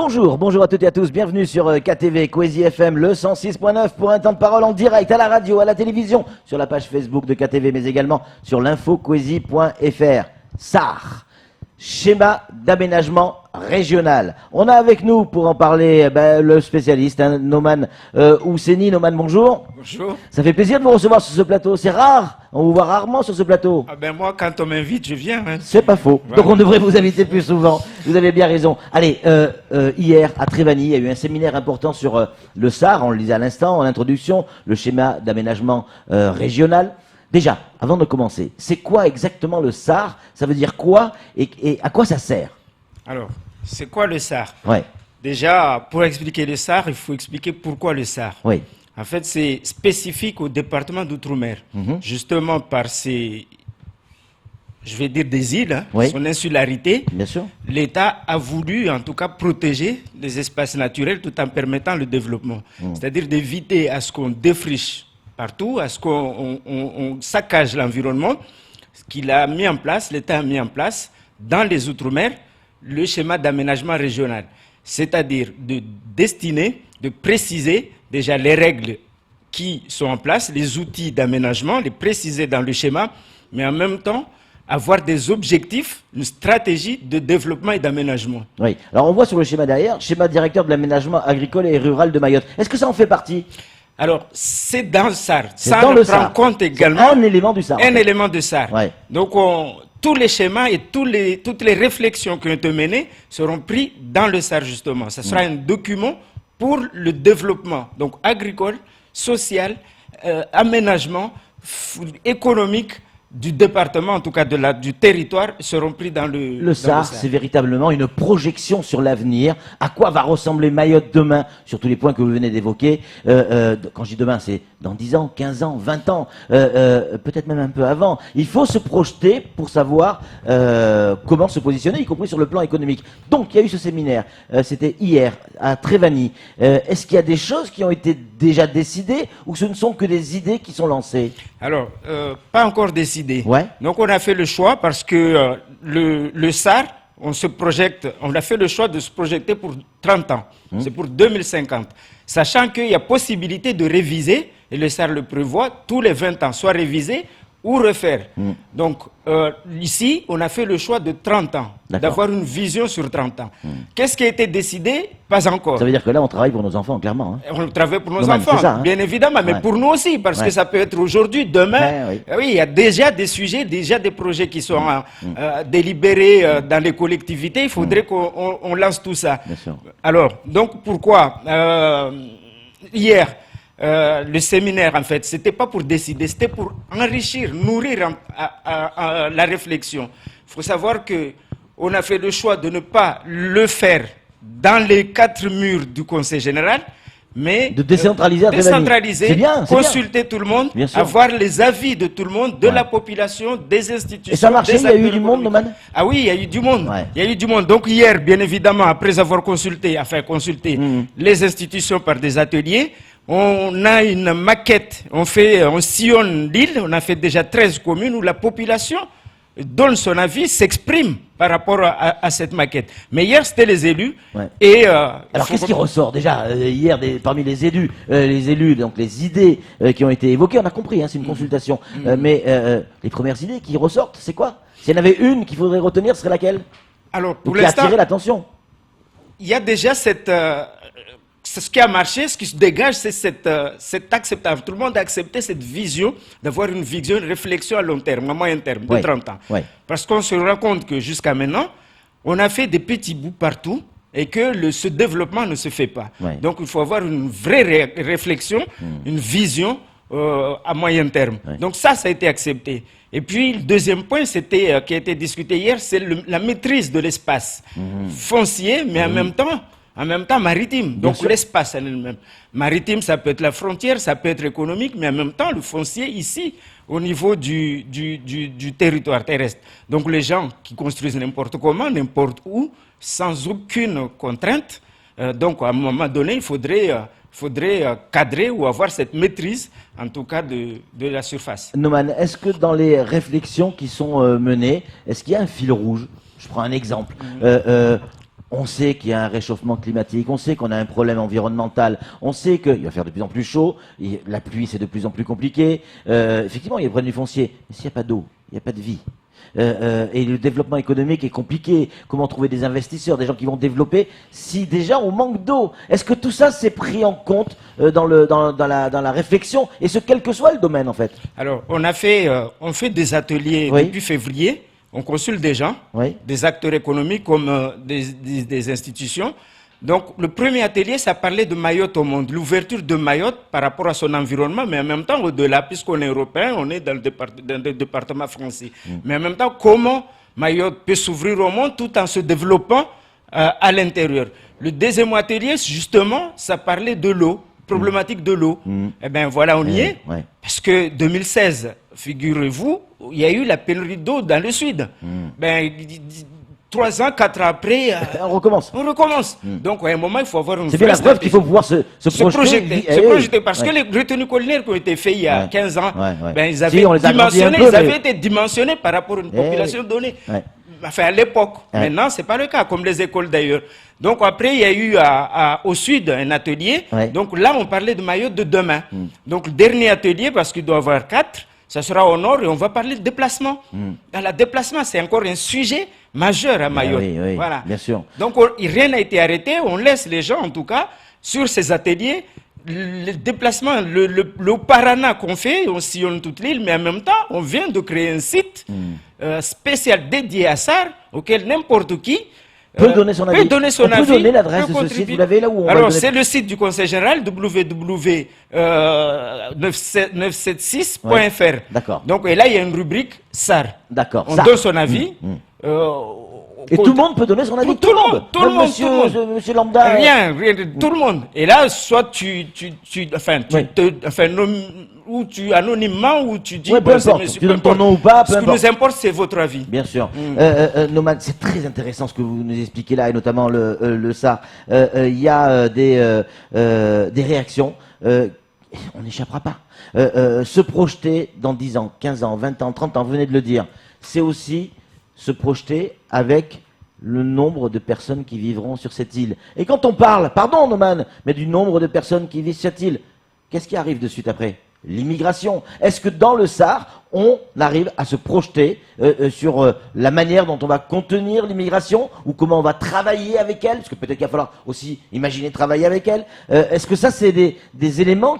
Bonjour, bonjour à toutes et à tous, bienvenue sur KTV, Kwezi FM, le 106.9 pour un temps de parole en direct à la radio, à la télévision, sur la page Facebook de KTV, mais également sur l'infokwezi.fr. SAR, schéma d'aménagement régional. On a avec nous pour en parler le spécialiste, Noman Ousseni. Noman, bonjour. Bonjour. Ça fait plaisir de vous recevoir sur ce plateau, c'est rare, on vous voit rarement sur ce plateau. Ah ben moi, quand on m'invite, je viens. Hein. C'est pas faux. Voilà. Donc on devrait vous inviter plus souvent. Vous avez bien raison. Allez, hier à Trévani, il y a eu un séminaire important sur le SAR. On le disait à l'instant en introduction, le schéma d'aménagement régional. Déjà, avant de commencer, c'est quoi exactement le SAR? Ça veut dire quoi et à quoi ça sert? Alors, c'est quoi le SAR? Ouais. Déjà, pour expliquer le SAR, il faut expliquer pourquoi le SAR. Oui. En fait, c'est spécifique au département d'Outre-mer. Justement par ses, je vais dire des îles, hein, Oui. son insularité, Bien sûr. l'État a voulu en tout cas protéger les espaces naturels tout en permettant le développement. C'est-à-dire d'éviter à ce qu'on défriche partout, à ce qu'on saccage l'environnement. Ce qu'il a mis en place, l'État a mis en place dans les Outre-mer le schéma d'aménagement régional. C'est-à-dire de destiner, de préciser déjà les règles qui sont en place, les outils d'aménagement, les préciser dans le schéma, mais en même temps avoir des objectifs, une stratégie de développement et d'aménagement. Oui. Alors on voit sur le schéma derrière, schéma directeur de l'aménagement agricole et rural de Mayotte. Est-ce que ça en fait partie? Alors, c'est dans le SAR. C'est Ça dans on le prend SAR. compte C'est également un élément du SAR. en un fait. élément de SAR. Ouais. Donc, tous les schémas et toutes les réflexions qui ont été menées seront pris dans le SAR, justement. Ce sera un document pour le développement, donc agricole, social, aménagement, économique du département, en tout cas du territoire, seront pris dans Le SAR, c'est véritablement une projection sur l'avenir. À quoi va ressembler Mayotte demain, sur tous les points que vous venez d'évoquer. Quand je dis demain, c'est dans 10 ans, 15 ans, 20 ans, peut-être même un peu avant. Il faut se projeter pour savoir comment se positionner, y compris sur le plan économique. Donc, il y a eu ce séminaire. C'était hier, à Trévani. Est-ce qu'il y a des choses qui ont été déjà décidées ou ce ne sont que des idées qui sont lancées? Alors, pas encore décidé. Ouais. Donc, on a fait le choix parce que le SAR, on a fait le choix de se projeter pour 30 ans. C'est pour 2050. Sachant qu'il y a possibilité de réviser, et le SAR le prévoit, tous les 20 ans, soit réviser ou refaire. Donc, ici, on a fait le choix de 30 ans, d'avoir une vision sur 30 ans. Qu'est-ce qui a été décidé? Pas encore. Ça veut dire que là, on travaille pour nos enfants, clairement. Hein. On travaille pour nos Normal, enfants, c'est ça, hein. bien évidemment, mais Ouais. pour nous aussi, parce que ça peut être aujourd'hui, demain. Ouais, oui. Oui, il y a déjà des sujets, déjà des projets qui sont délibérés dans les collectivités. Il faudrait qu'on lance tout ça. Bien sûr. Alors, donc pourquoi hier, le séminaire, en fait, c'était pas pour décider, c'était pour enrichir, nourrir la réflexion. Il faut savoir que on a fait le choix de ne pas le faire dans les 4 murs du Conseil général, mais De décentraliser à Trévani. décentraliser, C'est bien, c'est consulter tout le monde, Bien sûr. avoir les avis de tout le monde, de Ouais. la population, des institutions. Et ça marchait, des il y a eu acteurs du monde, économiques. Noman? Ah oui, il y a eu du monde. Ouais. Il y a eu du monde. Donc hier, bien évidemment, après avoir consulté les institutions par des ateliers, on a une maquette, on sillonne l'île, on a fait déjà 13 communes où la population donne son avis, s'exprime par rapport à cette maquette. Mais hier, c'était les élus. Ouais. Et, Alors qu'est-ce qui ressort déjà hier parmi les élus, donc les idées qui ont été évoquées, on a compris, hein, c'est une consultation, mais les premières idées qui ressortent, c'est quoi? S'il y en avait une qu'il faudrait retenir, ce serait laquelle? alors, Ou pour qui a l'instant, attiré l'attention? il y a déjà ce qui a marché, ce qui se dégage, c'est cette acceptable. Tout le monde a accepté cette vision, d'avoir une vision, une réflexion à long terme, à moyen terme, de Ouais. 30 ans. Ouais. Parce qu'on se rend compte que jusqu'à maintenant, on a fait des petits bouts partout et que ce développement ne se fait pas. Ouais. Donc il faut avoir une vraie réflexion, une vision à moyen terme. Ouais. Donc ça a été accepté. Et puis le deuxième point, qui a été discuté hier, c'est la maîtrise de l'espace foncier, mais en même temps maritime. Bien Donc sûr. l'espace en elle-même. Maritime, ça peut être la frontière, ça peut être économique, mais en même temps le foncier ici, au niveau du territoire terrestre. Donc les gens qui construisent n'importe comment, n'importe où, sans aucune contrainte, donc à un moment donné, il faudrait cadrer ou avoir cette maîtrise, en tout cas, de la surface. Noman, est-ce que dans les réflexions qui sont menées, est-ce qu'il y a un fil rouge? Je prends un exemple. On sait qu'il y a un réchauffement climatique, on sait qu'on a un problème environnemental, on sait qu'il va faire de plus en plus chaud, la pluie c'est de plus en plus compliqué. Effectivement, il y a le problème du foncier, mais s'il n'y a pas d'eau, il n'y a pas de vie. Et le développement économique est compliqué. Comment trouver des investisseurs, des gens qui vont développer si déjà on manque d'eau? Est-ce que tout ça c'est pris en compte dans la réflexion, et ce quel que soit le domaine en fait? Alors, on fait des ateliers depuis février. On consulte des gens, des acteurs économiques comme des institutions. Donc, le premier atelier, ça parlait de Mayotte au monde, l'ouverture de Mayotte par rapport à son environnement, mais en même temps, au-delà, puisqu'on est européen, on est dans le département français. Mais en même temps, comment Mayotte peut s'ouvrir au monde tout en se développant à l'intérieur. Le deuxième atelier, justement, ça parlait de l'eau, problématique de l'eau. Eh bien, voilà, on y est. Parce que 2016, figurez-vous, il y a eu la pénurie d'eau dans le sud. Ben, 3 ans, 4 ans après, on recommence. On recommence. Donc, à un moment, il faut avoir une... C'est bien la preuve qu'il faut pouvoir se projeter. Se projeter. Parce que les retenues collinaires qui ont été faits il y a 15 ans, ben, ils avaient été dimensionnés par rapport à une population donnée. Enfin, à l'époque. Maintenant, ce n'est pas le cas, comme les écoles d'ailleurs. Donc, après, il y a eu au sud un atelier. Donc, là, on parlait de Mayotte de demain. Donc, le dernier atelier, parce qu'il doit y avoir 4, ça sera au nord et on va parler de déplacement. Dans le déplacement, c'est encore un sujet majeur à Mayotte. Voilà. Bien sûr. Donc, rien n'a été arrêté. On laisse les gens, en tout cas, sur ces ateliers, le déplacement, le Parana qu'on fait, on sillonne toute l'île, mais en même temps, on vient de créer un site spécial dédié à ça, auquel n'importe qui peut donner son avis. Peut donner son avis. Peut donner l'adresse de ce site. Vous l'avez là où on Alors, c'est le site du Conseil général, www.976.fr. D'accord. Donc, et là, il y a une rubrique SAR. D'accord. On donne son avis. Et tout le monde peut donner son avis. Tout le monde. Monsieur Lambda. Rien, tout le monde. Et là, soit ou tu anonymement, ou tu dis, peu importe, tu donnes ton nom ou pas, peu importe. Ce qui nous importe, c'est votre avis. Bien sûr. Nomad, c'est très intéressant ce que vous nous expliquez là, et notamment le SAR. Il y a des réactions. On n'échappera pas. Se projeter dans 10 ans, 15 ans, 20 ans, 30 ans, vous venez de le dire, c'est aussi se projeter avec le nombre de personnes qui vivront sur cette île. Et quand on parle, pardon Noman, mais du nombre de personnes qui vivent sur cette île, qu'est-ce qui arrive de suite après? L'immigration. Est-ce que dans le SAR, on arrive à se projeter sur la manière dont on va contenir l'immigration, ou comment on va travailler avec elle? Parce que peut-être qu'il va falloir aussi imaginer travailler avec elle. Est-ce que ça, c'est des éléments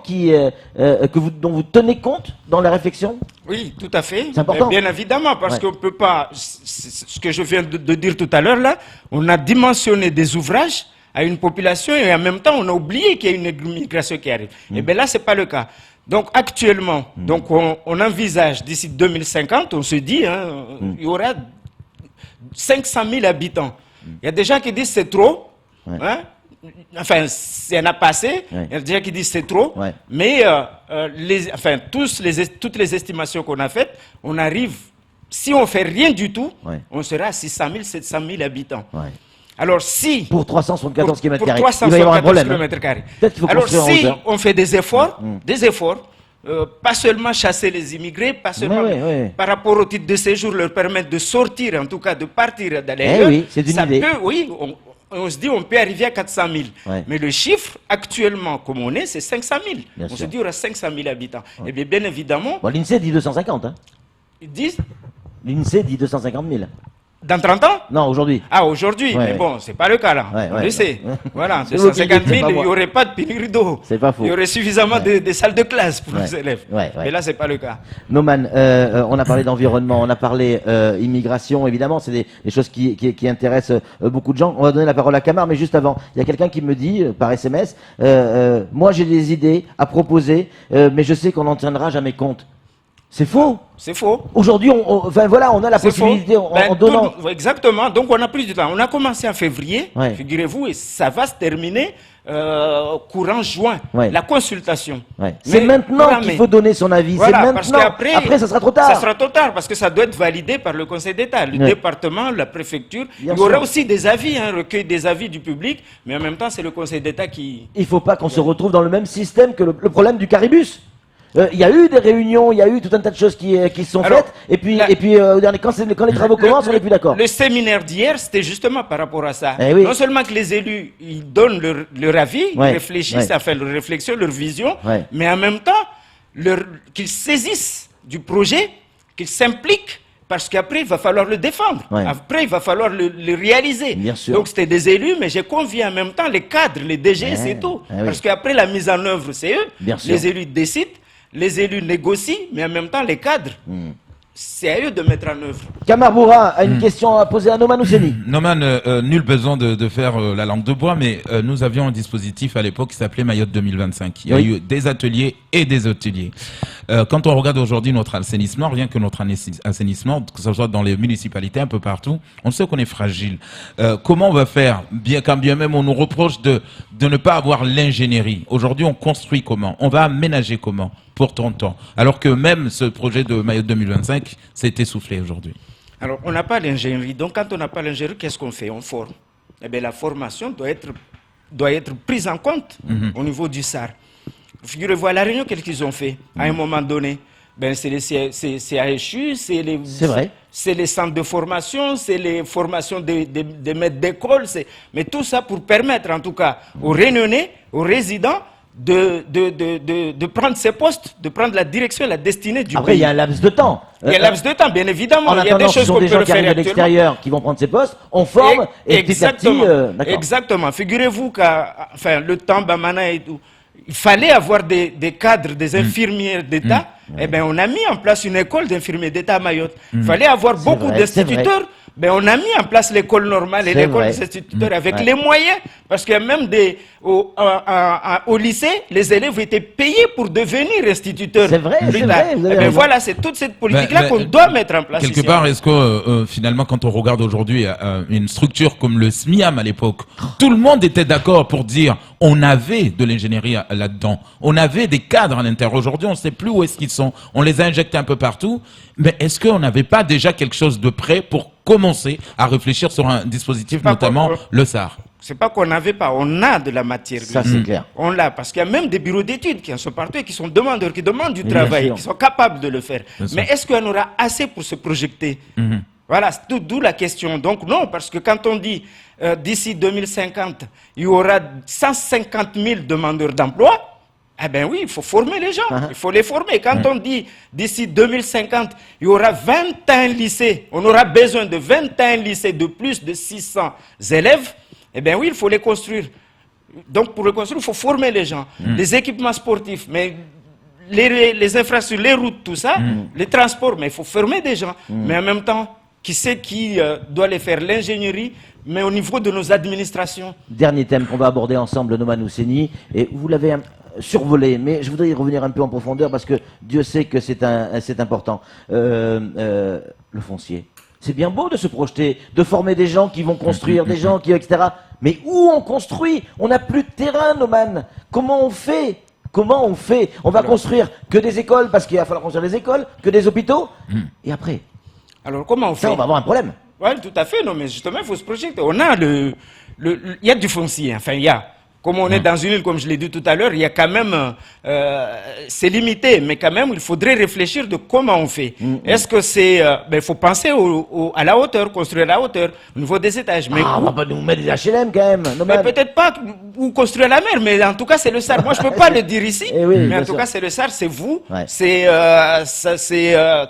dont vous tenez compte dans la réflexion? Oui, tout à fait. C'est important. Bien évidemment, parce qu'on ne peut pas... Ce que je viens de dire tout à l'heure, là, on a dimensionné des ouvrages à une population et en même temps, on a oublié qu'il y a une immigration qui arrive. Et bien là, ce n'est pas le cas. Donc actuellement, on envisage d'ici 2050, on se dit, il y aura 500 000 habitants. Il y a des gens qui disent c'est trop, enfin, il y en a pas assez, il y a des gens qui disent c'est trop, mais toutes les estimations qu'on a faites, on arrive, si on ne fait rien du tout, on sera à 600 000, 700 000 habitants. Alors si... Pour 374 km², il va y avoir un problème. Alors si on fait des efforts, pas seulement chasser les immigrés, pas seulement par rapport au titre de séjour, leur permettre de sortir, en tout cas de partir d'ailleurs, c'est une idée. On se dit on peut arriver à 400 000. Mais le chiffre actuellement, comme on est, c'est 500 000. On se dit il y aura 500 000 habitants. Et bien évidemment... Bon, l'INSEE dit 250. Hein. Ils disent... L'INSEE dit 250 000. Dans 30 ans? Non, aujourd'hui. Ah, aujourd'hui. Mais bon, c'est pas le cas là. On le sait. Voilà, 250 000, il n'y aurait pas de pénurie d'eau. C'est pas faux. Il y aurait suffisamment de salles de classe pour les élèves. Mais là, c'est pas le cas. Noman, on a parlé d'environnement, on a parlé immigration, évidemment, c'est des choses qui intéressent beaucoup de gens. On va donner la parole à Camar, mais juste avant, il y a quelqu'un qui me dit par SMS, moi j'ai des idées à proposer, mais je sais qu'on n'en tiendra jamais compte. C'est faux. C'est faux. Aujourd'hui, on a la possibilité en donnant... Exactement. Donc, on a plus de temps. On a commencé en février, figurez-vous, et ça va se terminer courant juin. La consultation. C'est maintenant qu'il faut donner son avis. Voilà, c'est maintenant. Après, ça sera trop tard. Ça sera trop tard parce que ça doit être validé par le Conseil d'État, le département, la préfecture. Il y aura aussi des avis, recueil des avis du public, mais en même temps, c'est le Conseil d'État qui... Il ne faut pas qu'on se retrouve dans le même système que le problème du caribus. Il y a eu des réunions, il y a eu tout un tas de choses qui se sont faites. Et puis, quand les travaux commencent, on n'est plus d'accord. Le séminaire d'hier, c'était justement par rapport à ça. Oui. Non seulement que les élus, ils donnent leur avis, ils réfléchissent, faire leur réflexion, leur vision, mais en même temps, qu'ils saisissent du projet, qu'ils s'impliquent, parce qu'après, il va falloir le défendre. Après, il va falloir le réaliser. Bien sûr. Donc, c'était des élus, mais j'ai convié en même temps les cadres, les DG, c'est tout. Parce qu'après, la mise en œuvre, c'est eux. Bien sûr. Les élus décident, les élus négocient, mais en même temps, les cadres, c'est à eux de mettre en œuvre. Kamar Boura a une question à poser à Noman Ousseni. Noman, nul besoin de faire la langue de bois, mais nous avions un dispositif à l'époque qui s'appelait Mayotte 2025. Il y a eu des ateliers et des hôteliers. Quand on regarde aujourd'hui notre assainissement, rien que notre assainissement, que ce soit dans les municipalités, un peu partout, on sait qu'on est fragile. Comment on va faire, quand bien même on nous reproche de ne pas avoir l'ingénierie. Aujourd'hui, on construit comment? On va aménager comment pour ton temps? Alors que même ce projet de Mayotte 2025 s'est essoufflé aujourd'hui. Alors, on n'a pas l'ingénierie. Donc, quand on n'a pas l'ingénierie, qu'est-ce qu'on fait? On forme. Eh bien, la formation doit être prise en compte au niveau du SAR. Figurez-vous, à La Réunion, qu'est-ce qu'ils ont fait à un moment donné? Ben, c'est les AHU, c'est les centres de formation, c'est les formations des maîtres d'école. Mais tout ça pour permettre, en tout cas, aux Réunionnais, aux résidents, de prendre ses postes, de prendre la direction et la destinée du pays. Après, il y a un laps de temps. Il y a un laps de temps, bien évidemment. Il y a des choses qu'on peut gens qui arrivent de l'extérieur qui vont prendre ces postes, on forme, et petit à petit... Exactement. Figurez-vous le temps, Bamana et tout, il fallait avoir des cadres, des infirmières d'État. Eh bien, on a mis en place une école d'infirmiers d'État à Mayotte. Il fallait avoir beaucoup d'instituteurs. Ben, on a mis en place l'école normale et l'école des instituteurs avec les moyens, parce que même au lycée, les élèves étaient payés pour devenir instituteurs. C'est vrai, c'est vrai. Ben voilà, c'est toute cette politique-là qu'on doit mettre en place. Quelque part, est-ce que finalement, quand on regarde aujourd'hui une structure comme le SMIAM à l'époque, tout le monde était d'accord pour dire on avait de l'ingénierie là-dedans, on avait des cadres à l'intérieur. Aujourd'hui, on ne sait plus où est-ce qu'ils sont. On les a injectés un peu partout. Mais est-ce qu'on n'avait pas déjà quelque chose de prêt pour commencer à réfléchir sur un dispositif, notamment le SAR? C'est pas qu'on n'avait pas, on a de la matière. Ça, c'est clair. On l'a, parce qu'il y a même des bureaux d'études qui en sont partout et qui sont demandeurs, qui demandent du travail, qui sont capables de le faire. Mais est-ce qu'on aura assez pour se projeter? Voilà, d'où la question. Donc non, parce que quand on dit d'ici 2050, il y aura 150 000 demandeurs d'emploi, eh bien oui, il faut former les gens, il faut les former. Quand on dit d'ici 2050, il y aura 21 lycées, on aura besoin de 21 lycées de plus de 600 élèves, eh bien oui, il faut les construire. Donc pour les construire, il faut former les gens. Les équipements sportifs, mais les infrastructures, les routes, tout ça, les transports, mais il faut former des gens. Mais en même temps, qui sait qui doit les faire? L'ingénierie, mais au niveau de nos administrations. Dernier thème qu'on va aborder ensemble, Noman Ousseni, et vous l'avez survolé, mais je voudrais y revenir un peu en profondeur parce que Dieu sait que c'est important. Le foncier. C'est bien beau de se projeter, de former des gens qui vont construire, des gens qui, etc. Mais où on construit? On n'a plus de terrain, Noman. Comment on fait? On va construire que des écoles parce qu'il va falloir construire des écoles, que des hôpitaux. Et après? Alors comment on fait? Ça, on va avoir un problème. Oui, tout à fait. Non, mais justement, il faut se projeter. On a il y a du foncier. Enfin, il y a. Comme on est dans une île, comme je l'ai dit tout à l'heure, il y a quand même, c'est limité, mais quand même, il faudrait réfléchir de comment on fait. Est-ce que c'est, il faut penser à la hauteur, construire à la hauteur, au niveau des étages. Mais on va pas nous mettre des HLM quand même. Peut-être pas ou construire à la mer, mais en tout cas, c'est le SAR. Moi, je peux pas le dire ici, mais en tout cas, c'est le SAR, c'est vous, c'est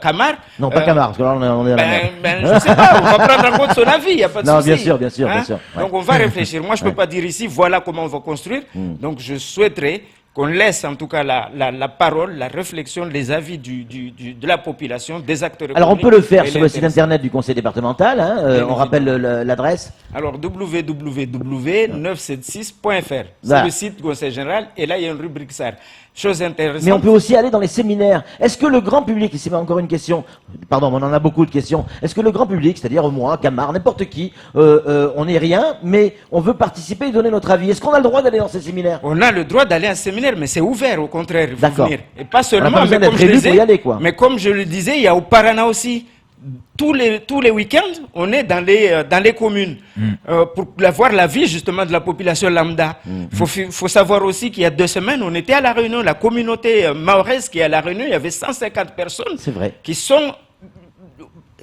Kamar. Non, pas Kamar, parce que là, on est à la mer. Je sais pas, on va prendre en compte son avis, il n'y a pas de souci. Non, bien sûr. Donc, on va réfléchir. Moi, je peux pas dire ici, voilà comment on va construire. Donc je souhaiterais qu'on laisse en tout cas la parole, la réflexion, les avis de la population, des acteurs. Alors on peut le faire sur le site internet du conseil départemental, on rappelle l'adresse. Alors www.976.fr, c'est le site du conseil général et là il y a une rubrique SAR. Chose intéressante. Mais on peut aussi aller dans les séminaires. Est-ce que le grand public, ici encore une question, pardon, on en a beaucoup de questions, est-ce que le grand public, c'est-à-dire moi, Kamar, n'importe qui, on n'est rien, mais on veut participer et donner notre avis, est-ce qu'on a le droit d'aller dans ces séminaires? On a le droit d'aller à un séminaire, mais c'est ouvert au contraire, il faut venir. Et pas On seulement, a pas besoin d'être élu pour y aller, quoi. Mais comme je le disais, il y a au Parana aussi tous les week-ends, on est dans les communes pour voir la vie justement de la population lambda. Faut savoir aussi qu'il y a 2 semaines, on était à La Réunion, la communauté mahoraise qui est à La Réunion, il y avait 150 personnes qui sont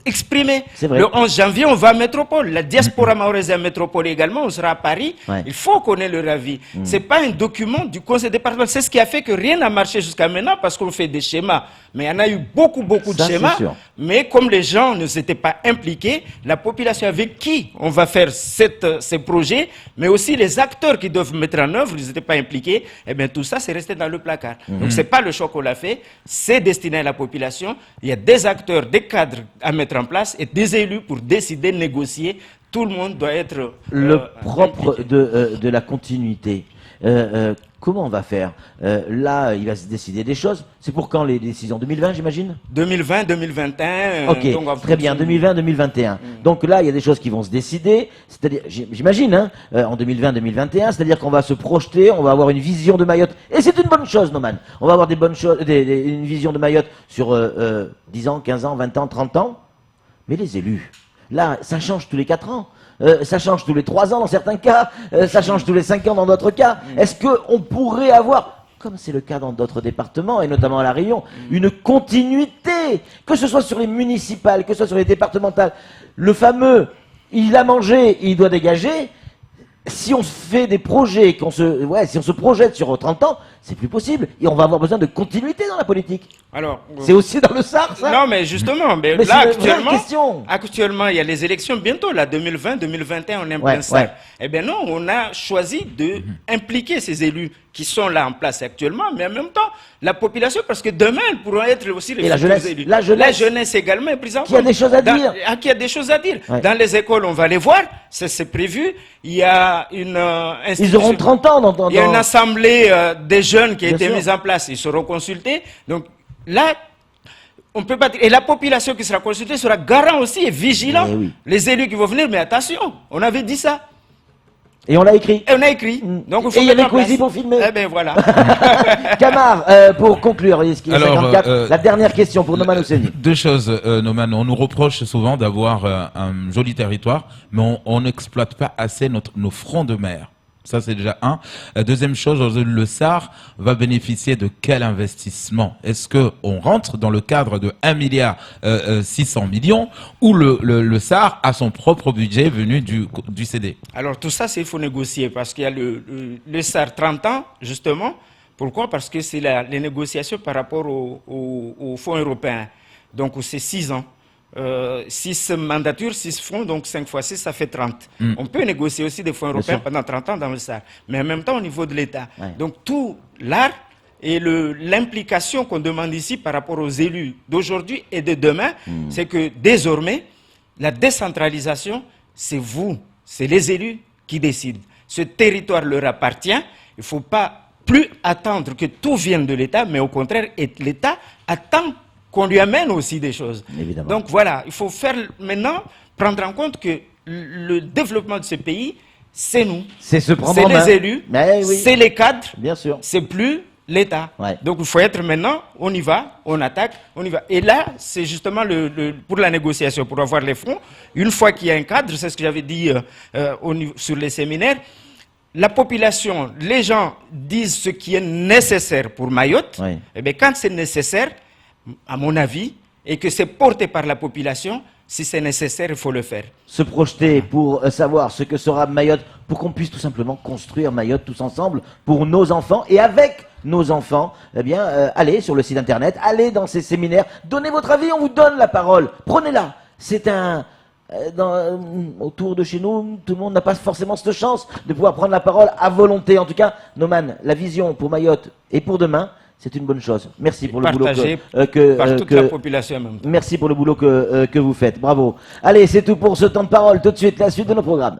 exprimées. Vrai. Le 11 janvier, on va à Métropole. La diaspora mahoraise est à Métropole également. On sera à Paris. Ouais. Il faut qu'on ait leur avis. C'est pas un document du conseil départemental. C'est ce qui a fait que rien n'a marché jusqu'à maintenant parce qu'on fait des schémas. Mais il y en a eu beaucoup de schémas. Mais comme les gens ne s'étaient pas impliqués, la population avec qui on va faire ces projets, mais aussi les acteurs qui doivent mettre en œuvre, ils n'étaient pas impliqués. Eh bien, tout ça, c'est resté dans le placard. Donc, c'est pas le choix qu'on l'a fait. C'est destiné à la population. Il y a des acteurs, des cadres à mettre en place et des élus pour décider, négocier. Tout le monde doit être le propre de la continuité. Comment on va faire là, il va se décider des choses. C'est pour quand les décisions 2020, j'imagine 2020, 2021. Ok, donc, très bien, 2020, 2021. Donc là, il y a des choses qui vont se décider. C'est-à-dire, j'imagine, hein, en 2020, 2021, c'est-à-dire qu'on va se projeter, on va avoir une vision de Mayotte. Et c'est une bonne chose, Noman. On va avoir des bonnes choses, une vision de Mayotte sur 10 ans, 15 ans, 20 ans, 30 ans. Mais les élus, là, ça change tous les 4 ans. Ça change tous les 3 ans dans certains cas, ça change tous les 5 ans dans d'autres cas. Est-ce qu'on pourrait avoir, comme c'est le cas dans d'autres départements, et notamment à La Réunion, une continuité, que ce soit sur les municipales, que ce soit sur les départementales, le fameux « il a mangé, il doit dégager », si on fait des projets, si on se projette sur 30 ans, c'est plus possible. Et on va avoir besoin de continuité dans la politique. Alors, c'est aussi dans le SAR, ça? Non, mais justement, mais là, actuellement, il y a les élections bientôt, là, 2020, 2021, on est en plein SAR. Eh bien non, on a choisi de impliquer ces élus qui sont là en place actuellement, mais en même temps, la population, parce que demain, elles pourront être aussi les élus. La jeunesse également est prise en compte. Qui a des choses à dire. Qui a des choses à dire. Dans les écoles, on va les voir, c'est prévu. Il y a une ils auront 30 ans. Il y a une assemblée des jeunes qui a été mise en place. Ils seront consultés. Donc là, on peut pas dire. Et la population qui sera consultée sera garant aussi et vigilant. Les élus qui vont venir, mais attention, on avait dit ça. Et on l'a écrit. Et on a écrit. Donc, il faut et il y avait Coésie pour filmer. Eh bien, voilà. Camar, pour conclure, la dernière question pour Noman Osseni. 2 choses, Noman. On nous reproche souvent d'avoir un joli territoire, mais on n'exploite pas assez nos fronts de mer. Ça, c'est déjà un. Deuxième chose, le SAR va bénéficier de quel investissement? Est-ce qu'on rentre dans le cadre de 1,6 milliard ou le SAR a son propre budget venu du CD? Alors, tout ça, il faut négocier parce qu'il y a le SAR 30 ans, justement. Pourquoi? Parce que c'est les négociations par rapport au fonds européen. Donc, c'est 6 ans. 6 mandatures, 6 fonds, donc 5 fois 6, ça fait 30. On peut négocier aussi des fonds européens pendant 30 ans dans le SAR, mais en même temps au niveau de l'État. Donc tout l'art et l'implication qu'on demande ici par rapport aux élus d'aujourd'hui et de demain, c'est que désormais, la décentralisation, c'est vous, c'est les élus qui décident. Ce territoire leur appartient, il ne faut pas plus attendre que tout vienne de l'État, mais au contraire, l'État attend qu'on lui amène aussi des choses. Évidemment. Donc voilà, il faut maintenant prendre en compte que le développement de ce pays, c'est nous. C'est les élus, c'est les cadres, bien sûr. C'est plus l'État. Donc il faut être maintenant, on y va, on attaque, on y va. Et là, c'est justement pour la négociation, pour avoir les fonds. Une fois qu'il y a un cadre, c'est ce que j'avais dit sur les séminaires, la population, les gens disent ce qui est nécessaire pour Mayotte. Et bien quand c'est nécessaire, à mon avis, et que c'est porté par la population, si c'est nécessaire, il faut le faire. Se projeter pour savoir ce que sera Mayotte, pour qu'on puisse tout simplement construire Mayotte tous ensemble, pour nos enfants, et avec nos enfants, eh bien, allez sur le site internet, allez dans ces séminaires, donnez votre avis, on vous donne la parole, prenez-la. C'est autour de chez nous, tout le monde n'a pas forcément cette chance de pouvoir prendre la parole à volonté. En tout cas, Noman, la vision pour Mayotte et pour demain, c'est une bonne chose. Merci pour le boulot par toute la population même. Merci pour le boulot que vous faites. Bravo. Allez, c'est tout pour ce temps de parole. Tout de suite, la suite de nos programmes.